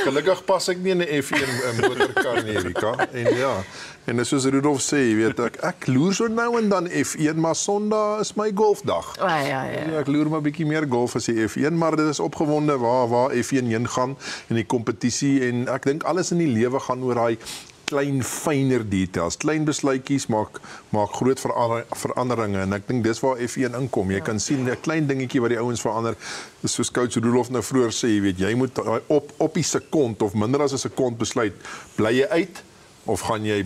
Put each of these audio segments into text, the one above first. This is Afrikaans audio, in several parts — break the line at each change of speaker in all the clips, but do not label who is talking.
Gelukkig pas ek nie in 'n F1 motorkar nie, Erika. En ja, en soos Rudolf sê, jy weet ek loer so nou en dan F1, maar Sondag is my golfdag.
Ja.
Ek loer maar 'n bietjie meer golf as die F1, maar dit is opgewonde waar F1 heen gaan in die kompetisie en ek dink alles in die lewe gaan oor daai klein fynere details. Klein besluitjies maak groot veranderinge en ek dink dis waar F1 inkom. Jy kan sien 'n klein dingetjie wat die ouens verander. Soos coach Rudolf nou vroeër sê, jy weet, jy moet op die sekond of minder as 'n sekond besluit, bly jy uit of gaan jy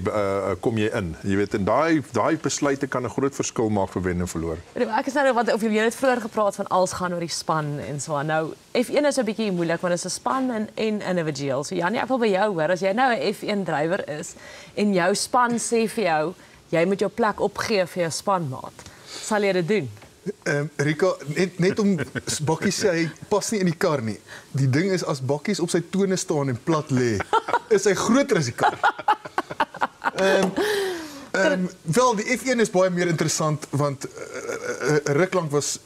kom jy in? Jy weet, en daai besluite kan 'n groot verskil maak vir wen en verloor.
Ek is nou wat of jy het vroeër gepraat van alles gaan oor die span en so aan. Nou F1 is 'n bietjie moeilik want dit is 'n span en individueel. So Janie, ek wil by jou hoor as jy nou 'n F1 drywer is en jou span sê vir jou jy moet jou plek opgee vir jou spanmaat. Sal jy dit doen?
Rika, net om Bakkies sê hy pas nie in die kar nie. Die ding is as Bakkies op sy tone staan en plat lê, is hy groter as die kar. Wel, die F1 is baie meer interessant want ruk lank was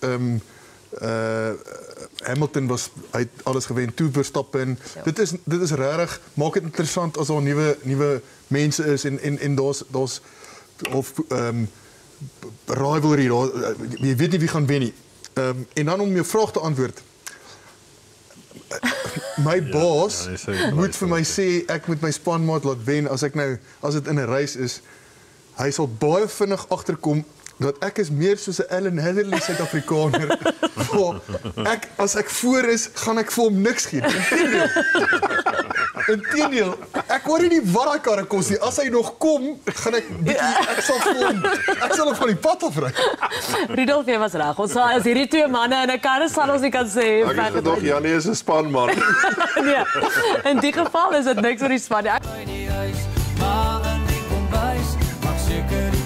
Hamilton hy het alles gewen, toe Verstappen. Dit is regtig maak dit interessant as daar nuwe mense is en daar's of rivalry, jy weet nie wie gaan wen nie. En dan om jou vraag te antwoord. My baas moet vir my sê ek moet my spanmaat laat wen as dit in 'n race is. Hy sal baie vinnig agterkom dat ek is meer soos 'n Alan Heatherly Suid-Afrikaner. As ek voor is, gaan ek vir hom niks gee. Inteendeel, ek hoor nie wat daai karre kos nie. As hy nog kom, gaan ek sal hom van die pad afry.
Rudolf, jy was reg. Ons as hierdie twee manne in 'n kar sal ons nie kan sê
Ek het gedog Janie is 'n spanman.
Nee, in die geval is dit niks oor die span.
Maar in die kombuis, maak seker